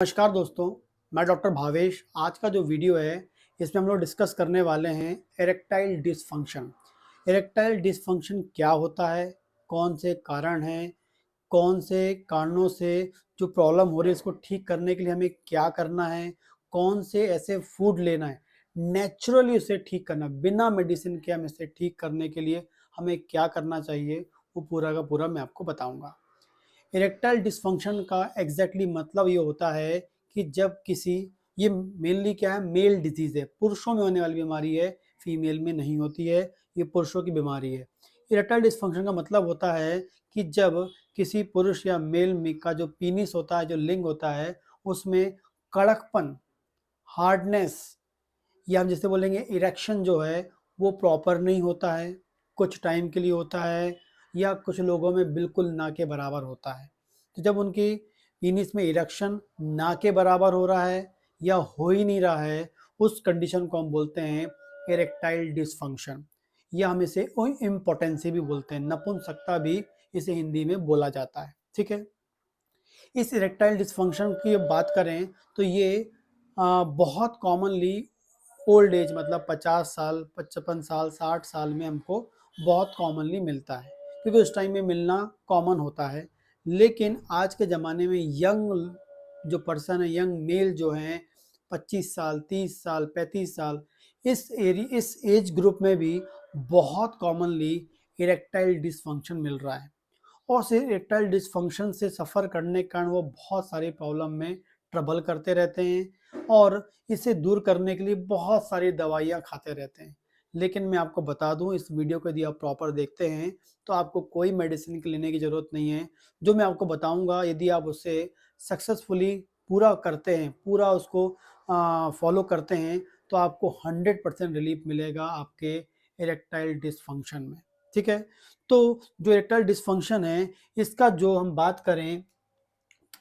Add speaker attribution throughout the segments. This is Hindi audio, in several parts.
Speaker 1: नमस्कार दोस्तों, मैं डॉक्टर भावेश। आज का जो वीडियो है इसमें हम लोग डिस्कस करने वाले हैं इरेक्टाइल डिसफंक्शन। इरेक्टाइल डिसफंक्शन क्या होता है, कौन से कारण हैं, कौन से कारणों से जो प्रॉब्लम हो रही है इसको ठीक करने के लिए हमें क्या करना है, कौन से ऐसे फूड लेना है नेचुरली उसे ठीक करना, बिना मेडिसिन के हम इसे ठीक करने के लिए हमें क्या करना चाहिए, वो पूरा का पूरा मैं आपको बताऊंगा। इरेक्टाइल डिसफंक्शन का एग्जैक्टली मतलब ये होता है कि जब किसी, ये मेनली क्या है, मेल डिजीज है, पुरुषों में होने वाली बीमारी है, फीमेल में नहीं होती है, ये पुरुषों की बीमारी है। इरेक्टाइल डिसफंक्शन का मतलब होता है कि जब किसी पुरुष या मेल में का जो पीनिस होता है, जो लिंग होता है, उसमें कड़कपन, हार्डनेस, या हम जैसे बोलेंगे इरेक्शन जो है वो प्रॉपर नहीं होता है, कुछ टाइम के लिए होता है, या कुछ लोगों में बिल्कुल ना के बराबर होता है। तो जब उनकी पीनिस में इरेक्शन ना के बराबर हो रहा है या हो ही नहीं रहा है, उस कंडीशन को हम बोलते हैं इरेक्टाइल डिसफंक्शन, या हम इसे इम्पोटेंसी भी बोलते हैं, नपुंसकता भी इसे हिंदी में बोला जाता है। ठीक है। इस इरेक्टाइल डिसफंक्शन की बात करें तो ये बहुत कॉमनली ओल्ड एज मतलब 50 साल, 55 साल, 60 साल में हमको बहुत कॉमनली मिलता है, क्योंकि उस टाइम में मिलना कॉमन होता है। लेकिन आज के ज़माने में यंग जो पर्सन है, यंग मेल जो हैं, 25 साल, 30 साल, 35 साल, इस एज ग्रुप में भी बहुत कॉमनली इरेक्टाइल डिसफंक्शन मिल रहा है। और से इरेक्टाइल डिसफंक्शन से सफ़र करने के कारण वो बहुत सारी प्रॉब्लम में ट्रबल करते रहते हैं और इसे दूर करने के लिए बहुत सारी दवाइयाँ खाते रहते हैं। लेकिन मैं आपको बता दूं, इस वीडियो को यदि आप प्रॉपर देखते हैं तो आपको कोई मेडिसिन की लेने की ज़रूरत नहीं है। जो मैं आपको बताऊंगा, यदि आप उसे सक्सेसफुली पूरा करते हैं, पूरा उसको फॉलो करते हैं, तो आपको 100% रिलीफ मिलेगा आपके इरेक्टाइल डिसफंक्शन में। ठीक है। तो जो इरेक्टाइल डिसफंक्शन है, इसका जो हम बात करें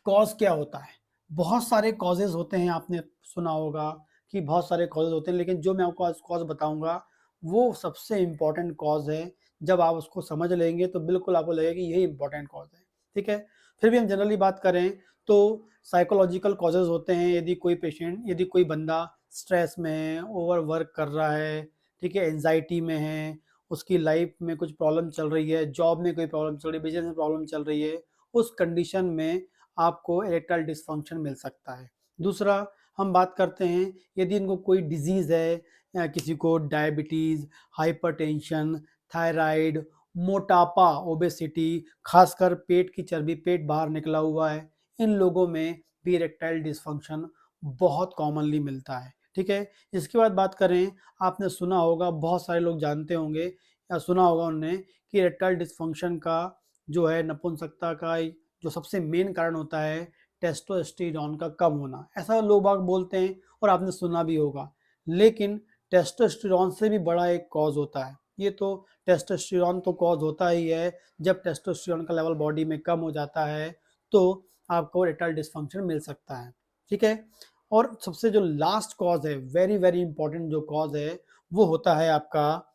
Speaker 1: कॉज क्या होता है, बहुत सारे कॉजेज होते हैं। आपने सुना होगा कि बहुत सारे कॉजेज होते हैं, लेकिन जो मैं आपको आज कॉज बताऊंगा वो सबसे इम्पोर्टेंट कॉज है। जब आप उसको समझ लेंगे तो बिल्कुल आपको लगेगा कि यही इम्पोर्टेंट कॉज है। ठीक है। फिर भी हम जनरली बात करें तो साइकोलॉजिकल कॉजेज होते हैं। यदि कोई बंदा स्ट्रेस में है, ओवर वर्क कर रहा है, ठीक है, एंजाइटी में है, उसकी लाइफ में कुछ प्रॉब्लम चल रही है, जॉब में कोई प्रॉब्लम चल रही है, बिजनेस में प्रॉब्लम चल रही है, उस कंडीशन में आपको इरेक्टाइल डिसफंक्शन मिल सकता है। दूसरा, हम बात करते हैं यदि इनको कोई डिजीज़ है, या किसी को डायबिटीज़, हाइपरटेंशन, थायराइड, मोटापा, ओबेसिटी, खासकर पेट की चर्बी, पेट बाहर निकला हुआ है, इन लोगों में भी इरेक्टाइल डिसफंक्शन बहुत कॉमनली मिलता है। ठीक है। इसके बाद बात करें, आपने सुना होगा, बहुत सारे लोग जानते होंगे या सुना होगा उन्होंने कि इरेक्टाइल डिसफंक्शन का जो है, नपुंसकता का जो सबसे मेन कारण होता है टेस्टोस्टेरोन का कम होना। ऐसा लोग बाग बोलते हैं और आपने सुना भी होगा। लेकिन टेस्टोस्टेरोन से भी बड़ा एक कॉज होता है। ये तो टेस्टोस्टेरोन तो कॉज होता ही है। जब टेस्टोस्टेरोन का लेवल बॉडी में कम हो जाता है तो आपको इरेक्टाइल डिसफंक्शन मिल सकता है। ठीक है। और सबसे जो लास्ट कॉज है, वेरी वेरी इंपॉर्टेंट जो कॉज है, वो होता है आपका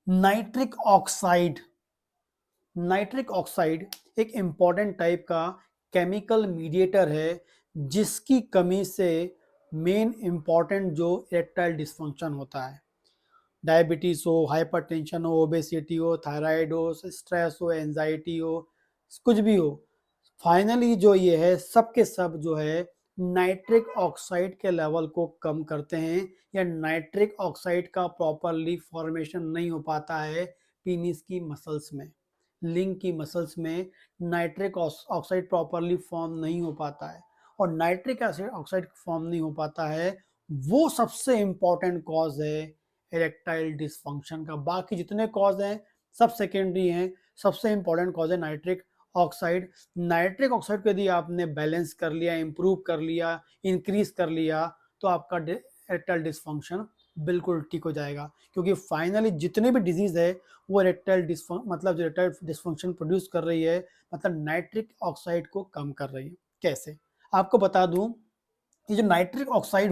Speaker 1: नाइट्रिक ऑक्साइड। नाइट्रिक ऑक्साइड एक इम्पॉर्टेंट टाइप का केमिकल मीडिएटर है, जिसकी कमी से मेन इम्पॉर्टेंट जो इरेक्टाइल डिसफंक्शन होता है, डायबिटीज हो, हाइपरटेंशन हो, ओबेसिटी हो, थायराइड हो, स्ट्रेस हो, एंजाइटी हो, कुछ भी हो, फाइनली जो ये है सब के सब जो है नाइट्रिक ऑक्साइड के लेवल को कम करते हैं, या नाइट्रिक ऑक्साइड का प्रॉपरली फॉर्मेशन नहीं हो पाता है पीनिस की मसल्स में, लिंग की मसल्स में नाइट्रिक ऑक्साइड प्रॉपरली फॉर्म नहीं हो पाता है। और नाइट्रिक एसिड ऑक्साइड फॉर्म नहीं हो पाता है, वो सबसे इंपॉर्टेंट कॉज है इरेक्टाइल डिसफंक्शन का। बाकी जितने कॉज हैं सब सेकेंडरी हैं, सबसे इंपॉर्टेंट कॉज है नाइट्रिक ऑक्साइड। नाइट्रिक ऑक्साइड को यदि आपने बैलेंस कर लिया, इंप्रूव कर लिया, इंक्रीज कर लिया, तो आपका इरेक्टाइल डिसफंक्शन बिल्कुल ठीक हो जाएगा। क्योंकि फाइनली जितने भी डिजीज है वो इरेक्टाइल मतलब जो इरेक्टाइल डिसफंक्शन प्रोड्यूस कर रही है, मतलब नाइट्रिक ऑक्साइड को कम कर रही है। कैसे, आपको बता दूं, ये जो नाइट्रिक ऑक्साइड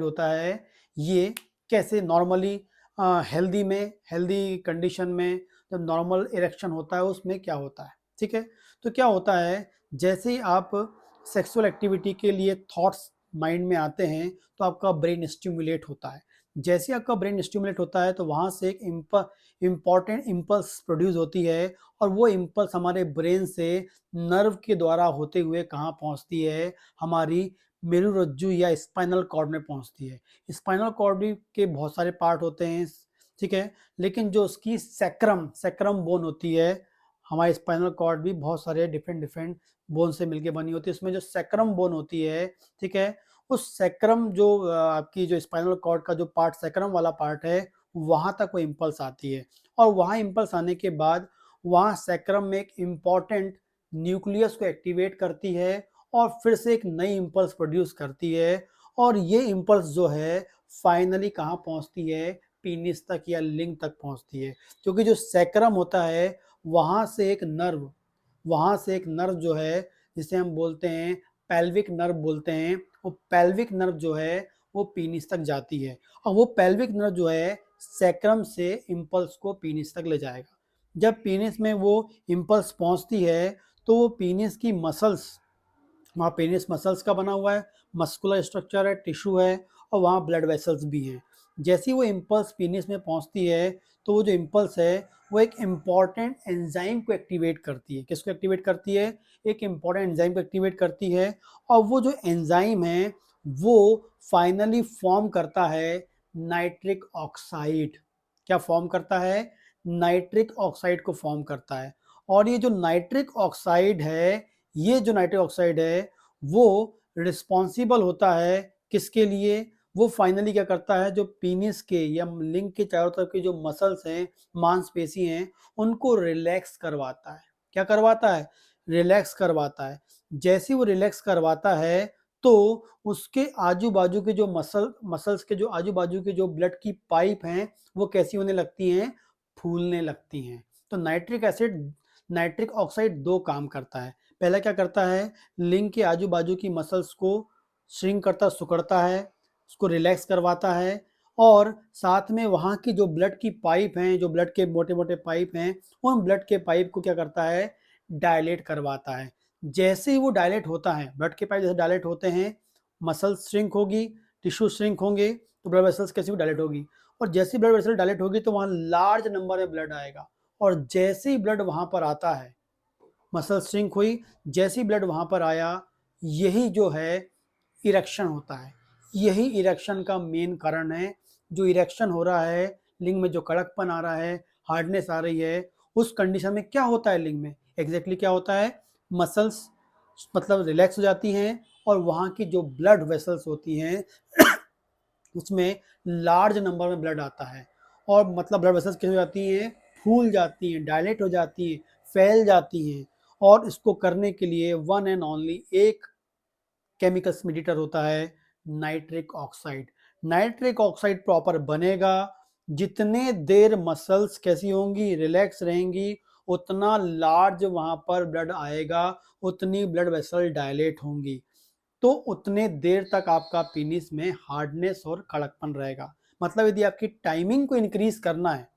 Speaker 1: होता है, ये कैसे नॉर्मली हेल्दी कंडीशन में जब नॉर्मल इरेक्शन होता है उसमें क्या होता है। ठीक है। तो क्या होता है, जैसे ही आप सेक्सुअल एक्टिविटी के लिए थॉट्स माइंड में आते हैं तो आपका ब्रेन स्टिमुलेट होता है। जैसे आपका ब्रेन स्टिमुलेट होता है तो वहाँ से एक इम्पॉर्टेंट इम्पल्स प्रोड्यूस होती है और वो इम्पल्स हमारे ब्रेन से नर्व के द्वारा होते हुए कहाँ पहुँचती है, हमारी मेरुरज्जु या स्पाइनल कॉर्ड में पहुँचती है। स्पाइनल कॉर्ड भी के बहुत सारे पार्ट होते हैं, ठीक है, लेकिन जो उसकी सैक्रम बोन होती है, हमारे स्पाइनल कॉर्ड भी बहुत सारे डिफरेंट डिफरेंट बोन से मिलके बनी होती है। उसमें जो सैक्रम बोन होती है, ठीक है, उस सैक्रम जो आपकी जो स्पाइनल कॉर्ड का जो पार्ट सैक्रम वाला पार्ट है, वहाँ तक वो इम्पल्स आती है और वहाँ इम्पल्स आने के बाद वहाँ सैक्रम में एक इम्पॉर्टेंट न्यूक्लियस को एक्टिवेट करती है और फिर से एक नई इम्पल्स प्रोड्यूस करती है और ये इम्पल्स जो है फाइनली कहाँ पहुँचती है, पीनिस तक या लिंग तक पहुँचती है। क्योंकि जो सैक्रम होता है वहाँ से एक नर्व जो है जिसे हम बोलते हैं पेल्विक नर्व बोलते हैं, वो पेल्विक नर्व जो है वो पीनिस तक जाती है और वो पेल्विक नर्व जो है सैक्रम से इम्पल्स को पीनिस तक ले जाएगा। जब पीनिस में वो इम्पल्स पहुंचती है तो वो पीनिस की मसल्स, वहाँ पेनिस मसल्स का बना हुआ है, मस्कुलर स्ट्रक्चर है, टिश्यू है और वहाँ ब्लड वेसल्स भी हैं। जैसे ही वो इम्पल्स पीनिस में पहुँचती है तो वो जो इम्पल्स है वो एक इम्पॉर्टेंट एंजाइम को एक्टिवेट करती है। किसको एक्टिवेट करती है? एक इम्पॉर्टेंट एंजाइम को एक्टिवेट करती है और वो जो एंजाइम है वो फाइनली फॉर्म करता है नाइट्रिक ऑक्साइड। क्या फॉर्म करता है? नाइट्रिक ऑक्साइड को फॉर्म करता है। और ये जो नाइट्रिक ऑक्साइड है, ये जो नाइट्रिक ऑक्साइड है वो रिस्पॉन्सिबल होता है किसके लिए? वो फाइनली क्या करता है, जो पीनिस के या लिंग के चारों तरफ के जो मसल्स हैं, मांसपेशी हैं, उनको रिलैक्स करवाता है। क्या करवाता है? रिलैक्स करवाता है। जैसे वो रिलैक्स करवाता है तो उसके आजू बाजू के जो मसल्स के जो आजू बाजू के जो ब्लड की पाइप हैं वो कैसी होने लगती हैं? फूलने लगती हैं। तो नाइट्रिक ऑक्साइड दो काम करता है। पहला क्या करता है? लिंग के आजू बाजू की मसल्स को श्रिंक करता, सिकुड़ता है, उसको रिलैक्स करवाता है और साथ में वहाँ की जो ब्लड की पाइप हैं, जो ब्लड के मोटे मोटे पाइप हैं, उन ब्लड के पाइप को क्या करता है? डायलेट करवाता है। जैसे ही वो डायलेट होता है, ब्लड के पाइप जैसे डायलेट होते हैं, मसल्स श्रिंक होगी, टिश्यू श्रिंक होंगे तो ब्लड वेसल्स कैसी भी डायलेट होगी और जैसे ब्लड वेसल डायलेट होगी तो वहाँ लार्ज नंबर में ब्लड आएगा और जैसे ही ब्लड वहाँ पर आता है, मसल श्रिंक हुई, जैसी ब्लड वहाँ पर आया, यही जो है इरेक्शन होता है। यही इरेक्शन का मेन कारण है। जो इरेक्शन हो रहा है, लिंग में जो कड़कपन आ रहा है, हार्डनेस आ रही है, उस कंडीशन में क्या होता है लिंग में? एग्जैक्टली क्या होता है? मसल्स मतलब रिलैक्स हो जाती हैं और वहाँ की जो ब्लड वेसल्स होती हैं उसमें लार्ज नंबर में ब्लड आता है और मतलब ब्लड वेसल्स क्या हो जाती हैं? फूल जाती हैं, डायलेट हो जाती हैं, फैल जाती हैं और इसको करने के लिए वन एंड ओनली एक केमिकल मेडिएटर होता है, nitric oxide. Nitric oxide proper बनेगा, जितने देर मसल्स कैसी होंगी? रिलैक्स रहेंगी, उतना लार्ज वहाँ पर ब्लड आएगा, उतनी ब्लड वेसल डायलेट होंगी, तो उतने देर तक आपका पीनिस में हार्डनेस और कड़कपन रहेगा। मतलब यदि आपकी टाइमिंग को इंक्रीज करना है,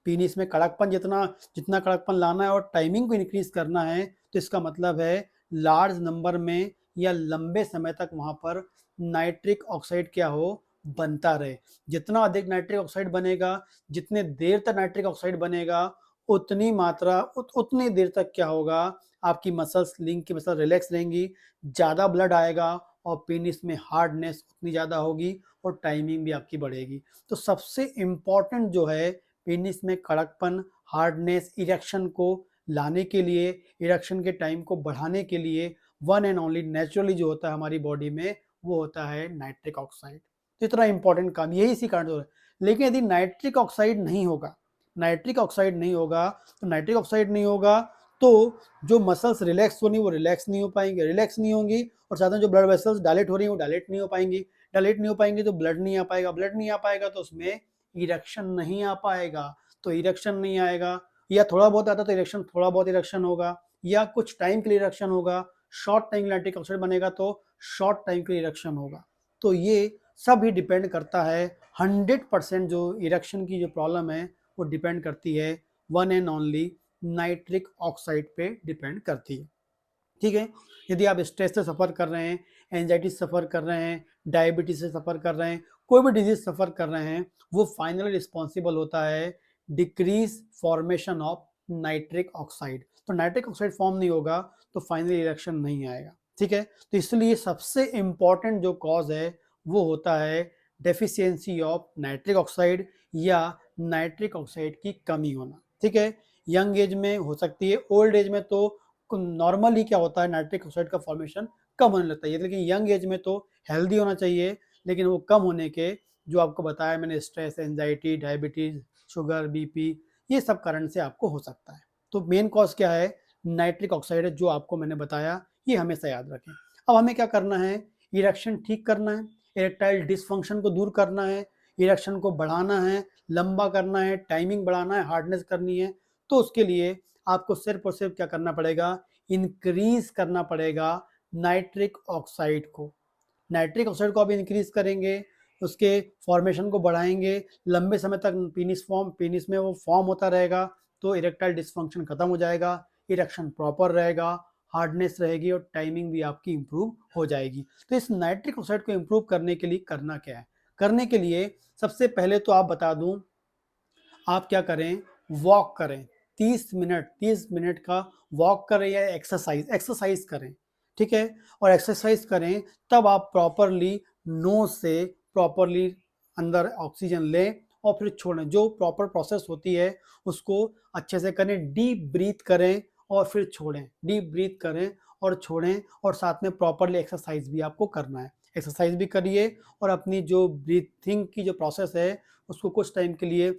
Speaker 1: पीनिस में कड़कपन जितना जितना कड़कपन लाना है और टाइमिंग को इंक्रीज करना है, तो इसका मतलब है लार्ज नंबर में या लंबे समय तक वहाँ पर नाइट्रिक ऑक्साइड क्या हो? बनता रहे। जितना अधिक नाइट्रिक ऑक्साइड बनेगा, जितने देर तक नाइट्रिक ऑक्साइड बनेगा, उतनी मात्रा उतनी देर तक क्या होगा? आपकी मसल्स, लिंग की मसल रिलैक्स रहेंगी, ज़्यादा ब्लड आएगा और पेनिस में हार्डनेस उतनी ज़्यादा होगी और टाइमिंग भी आपकी बढ़ेगी। तो सबसे इम्पॉर्टेंट जो है पेनिस में कड़कपन, हार्डनेस, इरेक्शन को लाने के लिए, इरेक्शन के टाइम को बढ़ाने के लिए वन एंड ओनली नेचुरली जो होता है हमारी बॉडी में वो होता है नाइट्रिक ऑक्साइड। तो इतना इंपॉर्टेंट काम यही इसी कारण से हो रहा है। लेकिन यदि नाइट्रिक ऑक्साइड नहीं होगा, नाइट्रिक ऑक्साइड नहीं होगा तो नाइट्रिक ऑक्साइड नहीं होगा तो जो मसल्स रिलैक्स होनी वो रिलैक्स नहीं हो पाएंगे, रिलैक्स नहीं होंगी और साथ में जो ब्लड वेसल्स डायलेट हो रही हैं वो डायलेट नहीं हो पाएंगी, डायलेट नहीं हो पाएंगी तो ब्लड नहीं आ पाएगा, ब्लड नहीं आ पाएगा तो उसमें इरेक्शन नहीं आ पाएगा। तो इरेक्शन नहीं आएगा या थोड़ा बहुत आता तो इरेक्शन, थोड़ा बहुत इरेक्शन होगा या कुछ टाइम के लिए इरेक्शन होगा, शॉर्ट टाइम नाइट्रिक ऑक्साइड बनेगा तो शॉर्ट टाइम के लिए इरेक्शन होगा। तो ये सब ही डिपेंड करता है, 100% जो इरेक्शन की जो प्रॉब्लम है वो डिपेंड करती है one and only nitric oxide पे डिपेंड करती है। ठीक है। यदि आप स्ट्रेस से सफ़र कर रहे हैं, एंजाइटी से सफ़र कर रहे हैं, डायबिटीज से सफ़र कर रहे हैं, कोई भी डिजीज सफ़र कर रहे हैं, वो फाइनली रिस्पॉन्सिबल होता है decrease formation of nitric oxide. तो नाइट्रिक ऑक्साइड फॉर्म नहीं होगा तो फाइनली इरेक्शन नहीं आएगा। ठीक है, तो इसलिए सबसे इम्पॉर्टेंट जो कॉज है वो होता है डेफिशिएंसी ऑफ नाइट्रिक ऑक्साइड या नाइट्रिक ऑक्साइड की कमी होना। ठीक है, यंग एज में हो सकती है, ओल्ड एज में तो नॉर्मली क्या होता है नाइट्रिक ऑक्साइड का फॉर्मेशन कम होने लगता है, लेकिन यंग एज में तो हेल्दी होना चाहिए, लेकिन वो कम होने के जो आपको बताया मैंने stress, anxiety, diabetes, sugar, BP, ये सब कारण से आपको हो सकता है। तो मेन कॉज क्या है? नाइट्रिक ऑक्साइड है, जो आपको मैंने बताया, ये हमेशा याद रखें। अब हमें क्या करना है? इरेक्शन ठीक करना है, इरेक्टाइल डिसफंक्शन को दूर करना है, इरेक्शन को बढ़ाना है, लंबा करना है, टाइमिंग बढ़ाना है, हार्डनेस करनी है। तो उसके लिए आपको सिर्फ और सिर्फ क्या करना पड़ेगा? इंक्रीज करना पड़ेगा नाइट्रिक ऑक्साइड को। नाइट्रिक ऑक्साइड को आप इंक्रीज करेंगे, उसके फॉर्मेशन को बढ़ाएंगे, लंबे समय तक पीनिस में वो फॉर्म होता रहेगा, तो इरेक्टाइल डिसफंक्शन खत्म हो जाएगा, इरेक्शन प्रॉपर रहेगा, हार्डनेस रहेगी और टाइमिंग भी आपकी इंप्रूव हो जाएगी। तो इस नाइट्रिक ऑक्साइड को इंप्रूव करने के लिए करना क्या है? करने के लिए सबसे पहले तो आप बता दूं, आप क्या करें? वॉक करें, 30 मिनट का वॉक करें या एक्सरसाइज करें। ठीक है, और एक्सरसाइज करें तब आप प्रॉपरली नोज से प्रॉपरली अंदर ऑक्सीजन लें और फिर छोड़ें। जो प्रॉपर प्रोसेस होती है उसको अच्छे से करें, डीप ब्रीथ करें और फिर छोड़ें, डीप ब्रीथ करें और छोड़ें, और साथ में प्रॉपरली एक्सरसाइज भी आपको करना है। एक्सरसाइज भी करिए और अपनी जो ब्रीथिंग की जो प्रोसेस है उसको कुछ टाइम के लिए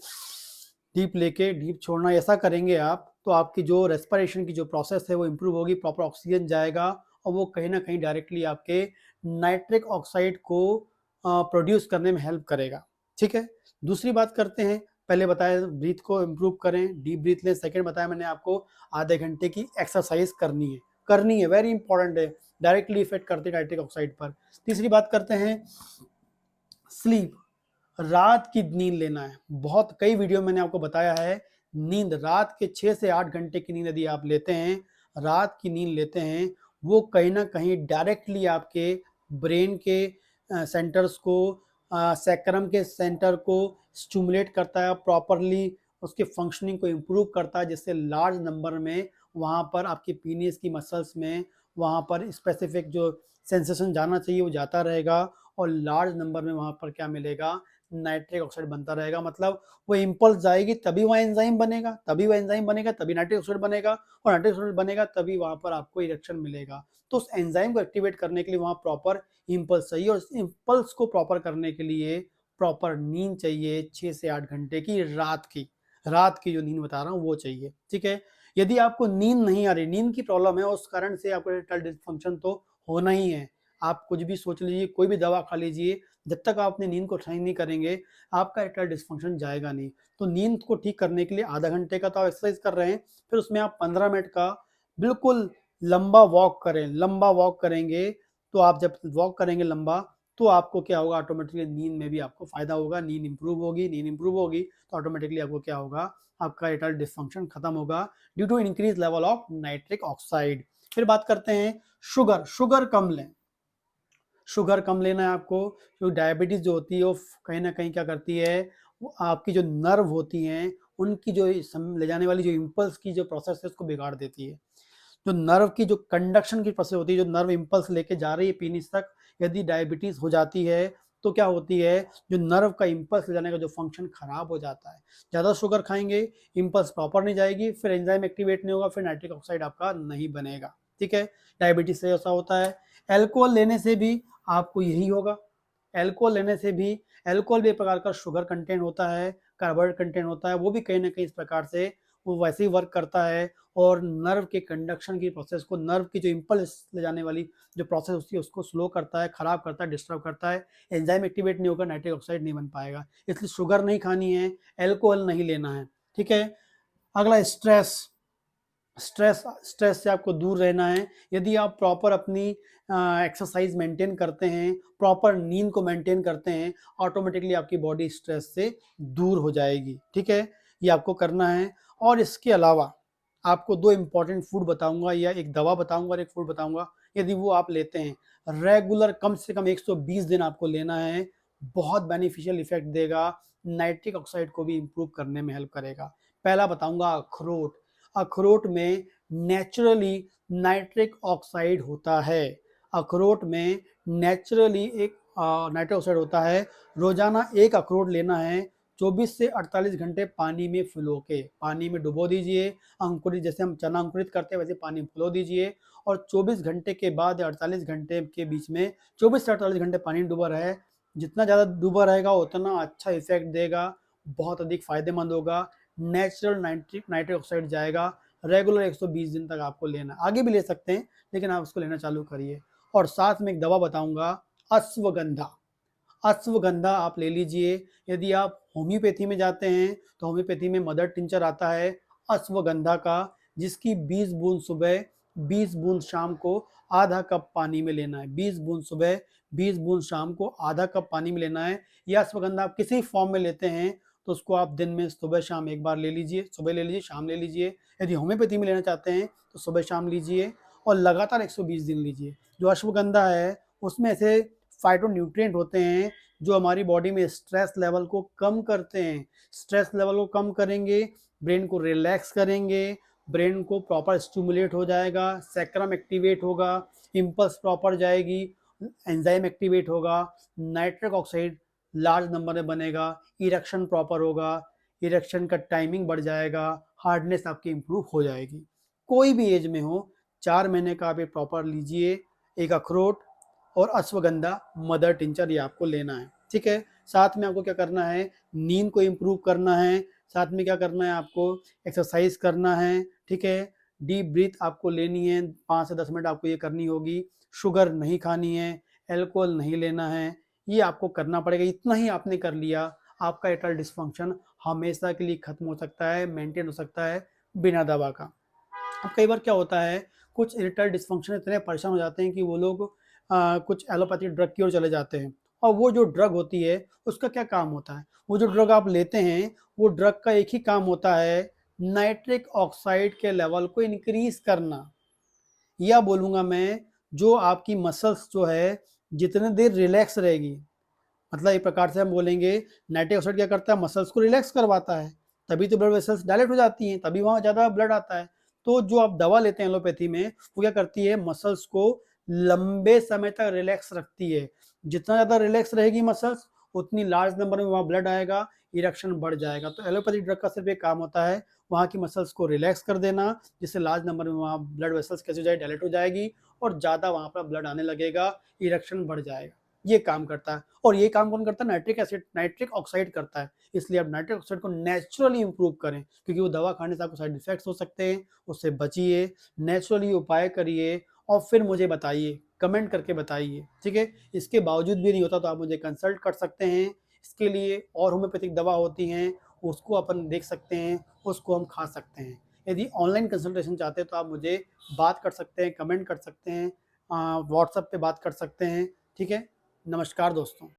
Speaker 1: डीप लेके डीप छोड़ना, ऐसा करेंगे आप तो आपकी जो रेस्पिरेशन की जो प्रोसेस है वो इम्प्रूव होगी, प्रॉपर ऑक्सीजन जाएगा और वो कहीं ना कहीं डायरेक्टली आपके नाइट्रिक ऑक्साइड को प्रोड्यूस करने में हेल्प करेगा। ठीक है, दूसरी बात करते हैं, पहले बताया ब्रीथ को इम्प्रूव करें, डीप ब्रीथ लें। सेकंड बताया मैंने आपको आधे घंटे की एक्सरसाइज करनी है, वेरी इंपॉर्टेंट है, डायरेक्टली इफेक्ट करती है नाइट्रिक ऑक्साइड पर। तीसरी बात करते हैं स्लीप, रात की नींद लेना है। बहुत कई वीडियो मैंने आपको बताया है, नींद रात के 6 से 8 घंटे की नींद यदि आप लेते हैं, रात की नींद लेते हैं, वो कहीं ना कहीं डायरेक्टली आपके ब्रेन के सेंटर्स को, सैक्रम के सेंटर को स्टिमुलेट करता है, प्रॉपरली उसके फंक्शनिंग को इम्प्रूव करता है, जिससे लार्ज नंबर में वहाँ पर आपके पीनिस की मसल्स में वहाँ पर स्पेसिफिक जो सेंसेशन जाना चाहिए वो जाता रहेगा, और लार्ज नंबर में वहाँ पर क्या मिलेगा? नाइट्रिक ऑक्साइड बनता रहेगा। मतलब वो इम्पल्स जाएगी तभी वहाँ एंजाइम बनेगा, तभी नाइट्रिक ऑक्साइड बनेगा, और नाइट्रिक ऑक्साइड बनेगा तभी वहाँ पर आपको इरेक्शन मिलेगा। तो उस एंजाइम को एक्टिवेट करने के लिए वहाँ प्रॉपर इम्पल्स चाहिए, और इस इम्पल्स को प्रॉपर करने के लिए प्रॉपर नींद चाहिए 6 से 8 घंटे की, रात की जो नींद बता रहा हूँ वो चाहिए। ठीक है, यदि आपको नींद नहीं आ रही, नींद की प्रॉब्लम है, उस कारण से आपको इरेक्टाइल डिसफंक्शन तो होना ही है। आप कुछ भी सोच लीजिए, कोई भी दवा खा लीजिए, जब तक आप अपनी नींद को ठीक नहीं करेंगे आपका इरेक्टाइल डिसफंक्शन जाएगा नहीं। तो नींद को ठीक करने के लिए आधा घंटे का तो आप एक्सरसाइज कर रहे हैं, फिर उसमें आप 15 मिनट का बिल्कुल लंबा वॉक करें। लंबा वॉक करेंगे तो आप जब वॉक करेंगे लंबा, तो आपको क्या होगा? ऑटोमेटिकली नींद में भी आपको फायदा होगा, नींद इंप्रूव होगी तो ऑटोमेटिकली आपको क्या होगा? आपका इरेक्टाइल डिसफंक्शन खत्म होगा due to increase level of nitric oxide. फिर बात करते हैं शुगर कम लें। शुगर कम लेना है आपको, क्योंकि डायबिटीज़ जो होती है वो कहीं ना कहीं क्या करती है? वो आपकी जो नर्व होती हैं उनकी जो ले जाने वाली जो इम्पल्स की जो प्रोसेस है उसको बिगाड़ देती है। जो नर्व की जो कंडक्शन की प्रोसेस होती है, जो नर्व इम्पल्स लेके जा रही है पीनिस तक, यदि डायबिटीज़ हो जाती है तो क्या होती है? जो नर्व का इम्पल्स ले जाने का जो फंक्शन खराब हो जाता है। ज़्यादा शुगर खाएंगे, इम्पल्स प्रॉपर नहीं जाएगी, फिर एंजाइम एक्टिवेट नहीं होगा, फिर नाइट्रिक ऑक्साइड आपका नहीं बनेगा। ठीक है, डायबिटीज से ऐसा होता है। एल्कोहल लेने से भी आपको यही होगा। एल्कोहल लेने से भी, एल्कोहल भी एक प्रकार का शुगर कंटेंट होता है, कार्बोहाइड्रेट कंटेंट होता है, वो भी कहीं ना कहीं इस प्रकार से वो वैसे ही वर्क करता है, और नर्व के कंडक्शन की प्रोसेस को, नर्व की जो इम्पल्स ले जाने वाली जो प्रोसेस होती है उसको स्लो करता है, खराब करता है, डिस्टर्ब करता है। एंजाइम एक्टिवेट नहीं होगा, नाइट्रिक ऑक्साइड नहीं बन पाएगा। इसलिए शुगर नहीं खानी है, एल्कोहल नहीं लेना है। ठीक है, अगला स्ट्रेस से आपको दूर रहना है। यदि आप प्रॉपर अपनी एक्सरसाइज मेंटेन करते हैं, प्रॉपर नींद को मेंटेन करते हैं, ऑटोमेटिकली आपकी बॉडी स्ट्रेस से दूर हो जाएगी। ठीक है, ये आपको करना है। और इसके अलावा आपको 2 इम्पोर्टेंट फूड बताऊँगा या एक दवा बताऊँगा और एक फूड बताऊँगा। यदि वो आप लेते हैं, रेगुलर कम से कम 120 दिन आपको लेना है, बहुत बेनिफिशियल इफ़ेक्ट देगा, नाइट्रिक ऑक्साइड को भी इम्प्रूव करने में हेल्प करेगा। पहला बताऊँगा अखरोट। अखरोट में नेचुरली नाइट्रिक ऑक्साइड होता है। अखरोट में नेचुरली एक नाइट्रिक ऑक्साइड होता है। रोज़ाना 1 अखरोट लेना है, 24 से 48 घंटे पानी में फुलो के, पानी में डुबो दीजिए। अंकुरित, जैसे हम चना अंकुरित करते हैं वैसे पानी में फुलो दीजिए और 24 घंटे के बाद 48 घंटे के बीच में 24 से 48 घंटे पानी में डूबा रहे। जितना ज़्यादा डूबा रहेगा उतना अच्छा इफेक्ट देगा, बहुत अधिक फायदेमंद होगा। नेचुरल नाइट्रिक ऑक्साइड जाएगा। रेगुलर 120 दिन तक आपको लेना, आगे भी ले सकते हैं लेकिन आप उसको लेना चालू करिए। और साथ में एक दवा बताऊंगा, अश्वगंधा। अश्वगंधा आप ले लीजिए। यदि आप होम्योपैथी में जाते हैं तो होम्योपैथी में मदर टिंचर आता है अश्वगंधा का, जिसकी 20 बूंद सुबह 20 बूंद शाम को आधा कप पानी में लेना है। 20 बूंद सुबह 20 बूंद शाम को आधा कप पानी में लेना है। यह अश्वगंधा आप किसी फॉर्म में लेते हैं तो उसको आप दिन में सुबह शाम एक बार ले लीजिए, सुबह ले लीजिए, शाम ले लीजिए। यदि होम्योपैथी में लेना चाहते हैं तो सुबह शाम लीजिए और लगातार 120 दिन लीजिए। जो अश्वगंधा है उसमें ऐसे फाइटोन्यूट्रिएंट होते हैं जो हमारी बॉडी में स्ट्रेस लेवल को कम करते हैं। स्ट्रेस लेवल को कम करेंगे, ब्रेन को रिलैक्स करेंगे, ब्रेन को प्रॉपर स्टिमुलेट हो जाएगा, सैक्रम एक्टिवेट होगा, इम्पल्स प्रॉपर जाएगी, एंजाइम एक्टिवेट होगा, नाइट्रिक ऑक्साइड लार्ज नंबर में बनेगा, इरेक्शन प्रॉपर होगा, इरेक्शन का टाइमिंग बढ़ जाएगा, हार्डनेस आपकी इंप्रूव हो जाएगी। कोई भी एज में हो, 4 महीने का आप ये प्रॉपर लीजिए। एक अखरोट और अश्वगंधा मदर टिंचर ये आपको लेना है, ठीक है। साथ में आपको क्या करना है, नींद को इम्प्रूव करना है। साथ में क्या करना है, आपको एक्सरसाइज करना है, ठीक है। डीप ब्रीथ आपको लेनी है, 5 से 10 मिनट आपको ये करनी होगी। शुगर नहीं खानी है, एल्कोहल नहीं लेना है, ये आपको करना पड़ेगा। इतना ही आपने कर लिया, आपका इरेक्टाइल डिस्फंक्शन हमेशा के लिए खत्म हो सकता है, मेंटेन हो सकता है बिना दवा का। अब कई बार क्या होता है, कुछ इरेक्टाइल डिस्फंक्शन इतने परेशान हो जाते हैं कि वो लोग कुछ एलोपैथिक ड्रग की ओर चले जाते हैं। और वो जो ड्रग होती है उसका क्या काम होता है, वो जो ड्रग आप लेते हैं वो ड्रग का एक ही काम होता है, नाइट्रिक ऑक्साइड के लेवल को इंक्रीज करना। या बोलूँगा मैं, जो आपकी मसल्स जो है जितने देर रिलैक्स रहेगी, मतलब एक प्रकार से हम बोलेंगे नाइट्रिक ऑक्साइड क्या करता है, मसल्स को रिलैक्स करवाता है, तभी तो ब्लड वेसल्स डायलेट हो जाती हैं, तभी वहाँ ज़्यादा ब्लड आता है। तो जो आप दवा लेते हैं एलोपैथी में, वो क्या करती है, मसल्स को लंबे समय तक रिलैक्स रखती है। जितना ज़्यादा रिलैक्स रहेगी मसल्स, उतनी लार्ज नंबर में वहाँ ब्लड आएगा, इरेक्शन बढ़ जाएगा। तो एलोपैथिक ड्रग का सिर्फ एक काम होता है, वहाँ की मसल्स को रिलैक्स कर देना, जिससे लार्ज नंबर में वहाँ ब्लड वेसल्स कैसे हो जाए, डायलेट हो जाएगी और ज़्यादा वहाँ पर ब्लड आने लगेगा, इरेक्शन बढ़ जाएगा। ये काम करता है। और ये काम कौन करता है, नाइट्रिक एसिड, नाइट्रिक ऑक्साइड करता है। इसलिए आप नाइट्रिक ऑक्साइड को नेचुरली इंप्रूव करें, क्योंकि वो दवा खाने से आपको साइड इफेक्ट्स हो सकते हैं, उससे बचिए, नेचुरली उपाय करिए और फिर मुझे बताइए, कमेंट करके बताइए, ठीक है। इसके बावजूद भी नहीं होता तो आप मुझे कंसल्ट कर सकते हैं। इसके लिए और होम्योपैथिक दवा होती हैं, उसको अपन देख सकते हैं, उसको हम खा सकते हैं। यदि ऑनलाइन कंसल्टेशन चाहते हैं तो आप मुझे बात कर सकते हैं, कमेंट कर सकते हैं, व्हाट्सएप पे बात कर सकते हैं, ठीक है। नमस्कार दोस्तों।